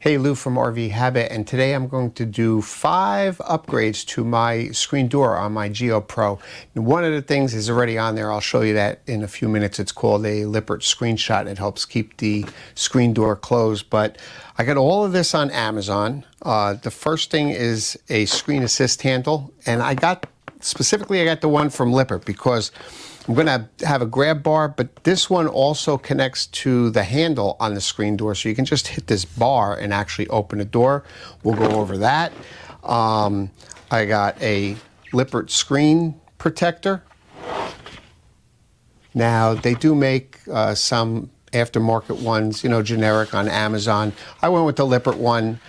Hey, Lou from RV Habit, and today I'm going to do 5 upgrades to my screen door on my Geo Pro. And one of the things is already on there. I'll show you that in a few minutes. It's called a Lippert Screenshot. It helps keep the screen door closed. But I got all of this on Amazon. The first thing is a Screen Assist Handle, and I got the one from Lippert because I'm going to have a grab bar, but this one also connects to the handle on the screen door, so you can just hit this bar and actually open the door. We'll go over that. I got a Lippert screen protector. Now, they do make some aftermarket ones, you know, generic on Amazon. I went with the Lippert one.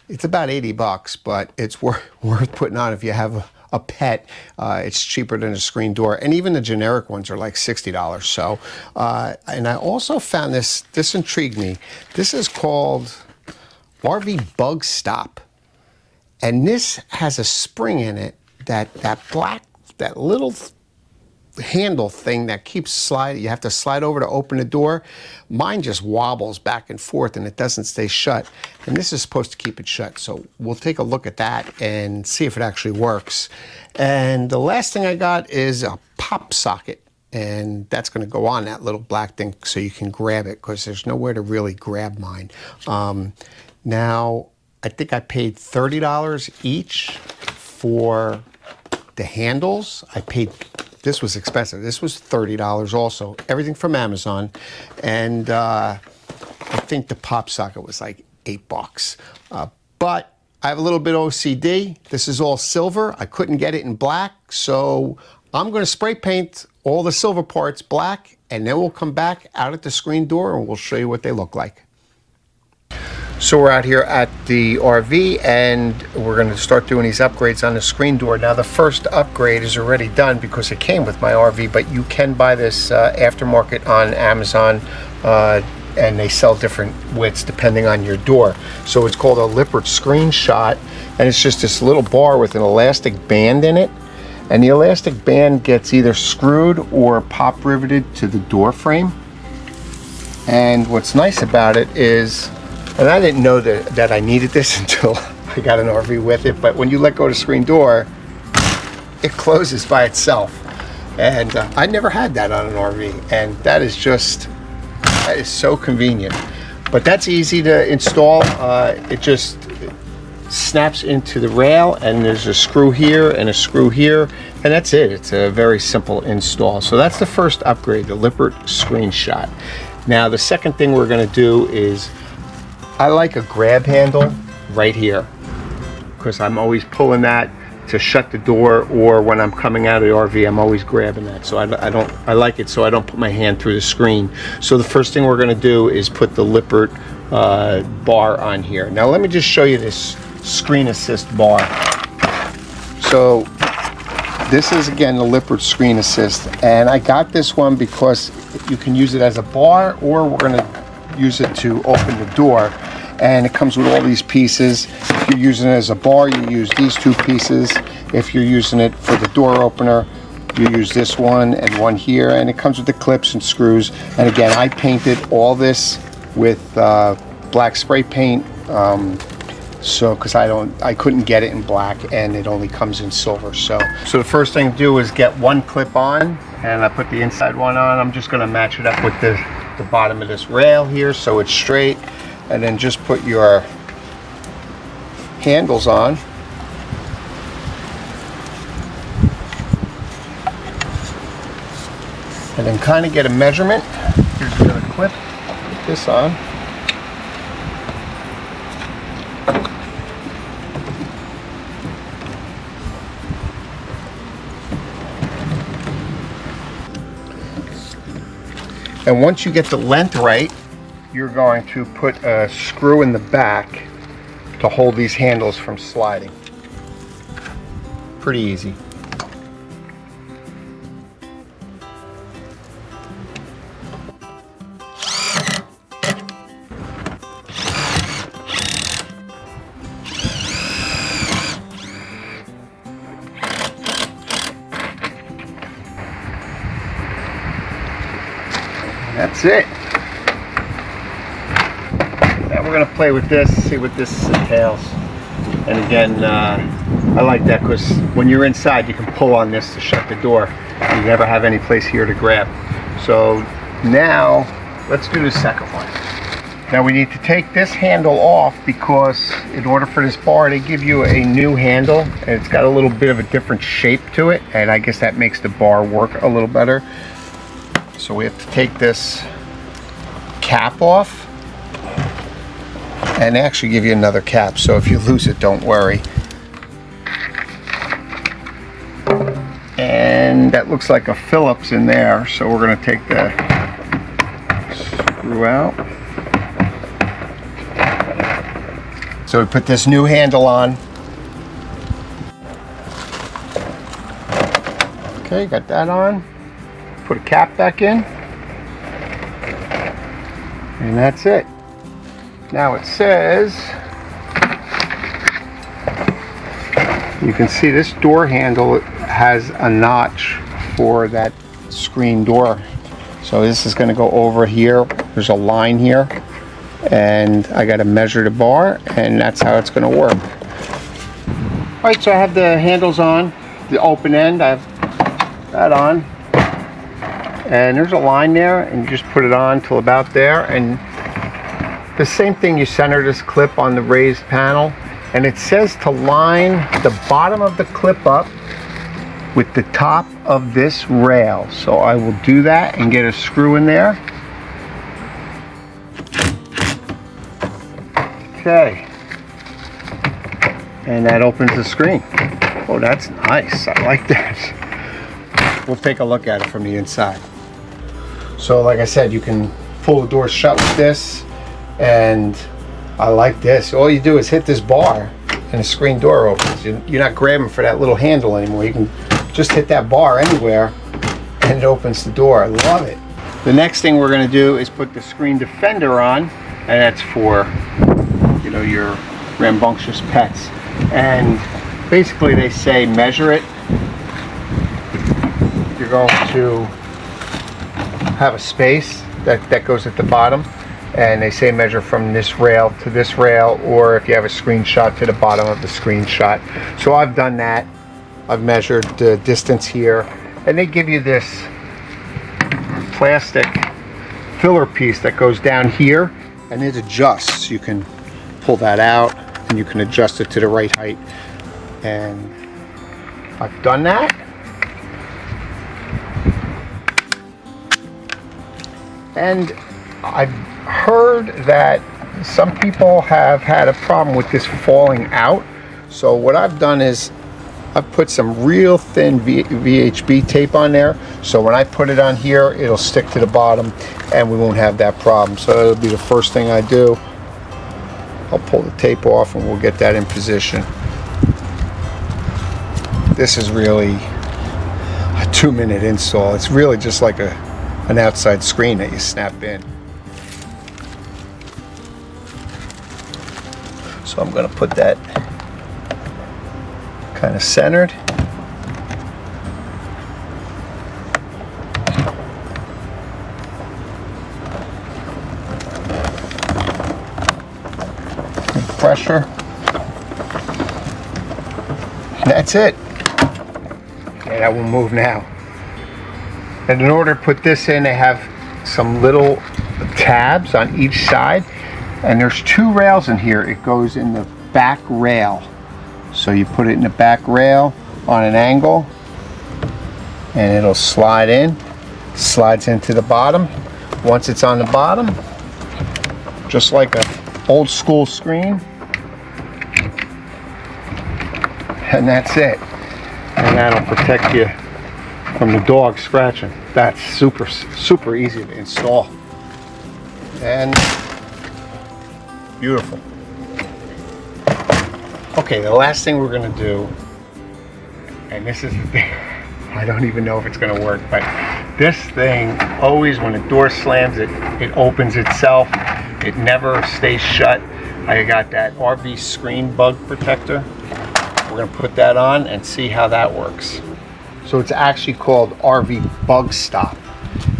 It's about 80 bucks, but it's worth putting on if you have a pet. It's cheaper than a screen door, and even the generic ones are like $60. So, and I also found this intrigued me. This is called RV Bug Stop, and this has a spring in it that little handle thing that keeps sliding. You have to slide over to open the door. Mine just wobbles back and forth and it doesn't stay shut. And this is supposed to keep it shut. So we'll take a look at that and see if it actually works. And the last thing I got is a pop socket. And that's going to go on that little black thing so you can grab it, because there's nowhere to really grab mine. Now, I think I paid $30 each for the handles. This was expensive. This was $30 also. Everything from Amazon. And I think the pop socket was like $8. But I have a little bit OCD. This is all silver. I couldn't get it in black. So I'm going to spray paint all the silver parts black. And then we'll come back out at the screen door and we'll show you what they look like. So we're out here at the RV and we're going to start doing these upgrades on the screen door. Now the first upgrade is already done because it came with my RV, but you can buy this aftermarket on Amazon and they sell different widths depending on your door. So it's called a Lippert Screenshot, and it's just this little bar with an elastic band in it. And the elastic band gets either screwed or pop riveted to the door frame. And what's nice about it is, and I didn't know that I needed this until I got an RV with it, but when you let go of the screen door, it closes by itself. And I never had that on an RV, and that is so convenient. But that's easy to install. It just snaps into the rail, and there's a screw here and a screw here, and that's it. It's a very simple install. So that's the first upgrade, the Lippert Screenshot. Now the second thing we're going to do is, I like a grab handle right here because I'm always pulling that to shut the door, or when I'm coming out of the RV, I'm always grabbing that. So I like it so I don't put my hand through the screen. So the first thing we're going to do is put the Lippert bar on here. Now let me just show you this Screen Assist bar. So this is again the Lippert Screen Assist, and I got this one because you can use it as a bar, or we're going to use it to open the door, and it comes with all these pieces. If you're using it as a bar, you use these 2 pieces. If you're using it for the door opener, you use this one and one here, and it comes with the clips and screws. And again, I painted all this with black spray paint, so because I couldn't get it in black, and it only comes in silver. So the first thing to do is get one clip on, and I put the inside one on. I'm just going to match it up with the bottom of this rail here so it's straight, and then just put your handles on. And then kind of get a measurement. Here's another clip. Put this on. And once you get the length right, you're going to put a screw in the back to hold these handles from sliding. Pretty easy. That's it. That we're going to play with this, see what this entails. And again, I like that because when you're inside, you can pull on this to shut the door. You never have any place here to grab. So now, let's do the second one. Now we need to take this handle off because in order for this bar, they give you a new handle and it's got a little bit of a different shape to it, and I guess that makes the bar work a little better. So we have to take this cap off, and they actually give you another cap, so if you lose it, don't worry. And that looks like a Phillips in there, so we're going to take the screw out. So we put this new handle on. Okay, got that on. Put a cap back in. And that's it. Now it says, you can see this door handle has a notch for that screen door. So this is going to go over here. There's a line here. And I got to measure the bar, and that's how it's going to work. Alright, so I have the handles on, the open end, I have that on, and there's a line there, and you just put it on till about there, and the same thing, you center this clip on the raised panel, and it says to line the bottom of the clip up with the top of this rail. So I will do that and get a screw in there. Okay, and that opens the screen. Oh, that's nice. I like that. We'll take a look at it from the inside. So like I said, you can pull the door shut with this, and I like this. All you do is hit this bar and the screen door opens. You're not grabbing for that little handle anymore. You can just hit that bar anywhere and it opens the door. I love it. The next thing we're going to do is put the Screen Defender on, and that's for, you know, your rambunctious pets. And basically they say measure it. You're going to have a space that goes at the bottom, and they say measure from this rail to this rail, or if you have a screenshot, to the bottom of the screenshot. So I've done that. I've measured the distance here, and they give you this plastic filler piece that goes down here, and it adjusts. You can pull that out and you can adjust it to the right height, and I've done that. And I've heard that some people have had a problem with this falling out. So what I've done is I've put some real thin VHB tape on there, so when I put it on here, it'll stick to the bottom and we won't have that problem. So it'll be the first thing I do. I'll pull the tape off and we'll get that in position. This is really a 2-minute install. It's really just like an outside screen that you snap in. So I'm going to put that kind of centered. Pressure. And that's it. Okay, that will move now. And in order to put this in, they have some little tabs on each side, and there's 2 rails in here. It goes in the back rail. So you put it in the back rail on an angle, and it'll slide in, slides into the bottom. Once it's on the bottom, just like an old school screen, and that's it. And that'll protect you from the dog scratching. That's super easy to install. And beautiful. Okay, the last thing we're going to do, and this is the thing, I don't even know if it's going to work, but this thing always, when the door slams, it opens itself. It never stays shut. I got that RV screen bug protector. We're going to put that on and see how that works. So it's actually called RV Bug Stop,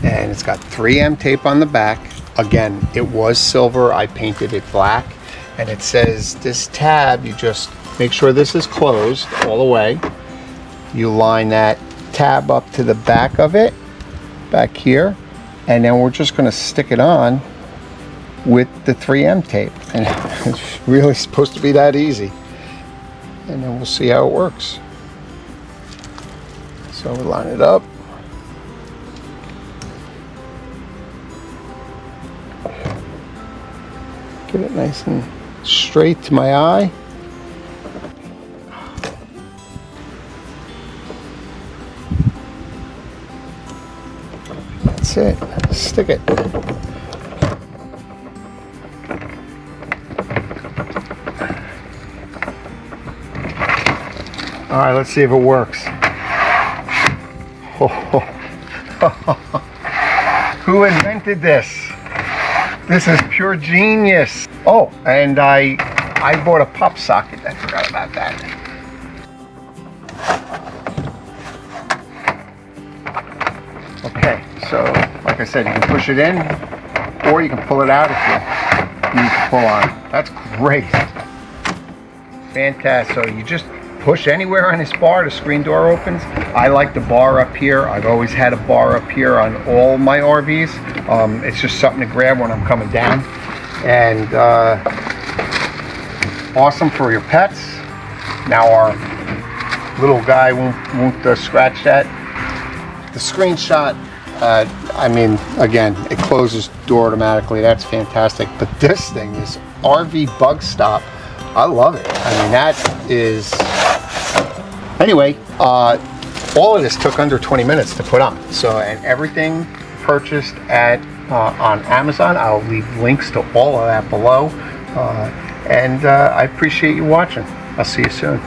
and it's got 3M tape on the back, Again, it was silver. I painted it black, and it says this tab, you just make sure this is closed all the way. You line that tab up to the back of it, back here, and then we're just going to stick it on with the 3M tape. And it's really supposed to be that easy. And then we'll see how it works. So we line it up. Get it nice and straight to my eye. That's it. Stick it. All right, let's see if it works. Who invented this? This is pure genius. Oh, and I bought a pop socket. I forgot about that. Okay, so like I said, you can push it in, or you can pull it out if you need to pull on. That's great. Fantastic. So you just push anywhere on this bar, the screen door opens. I like the bar up here. I've always had a bar up here on all my RVs. It's just something to grab when I'm coming down. And awesome for your pets. Now our little guy won't scratch that. The screenshot, I mean, again, it closes the door automatically. That's fantastic. But this thing, this RV bug stop, I love it. I mean, that is... Anyway, all of this took under 20 minutes to put on. So, and everything purchased at on Amazon. I'll leave links to all of that below. And I appreciate you watching. I'll see you soon.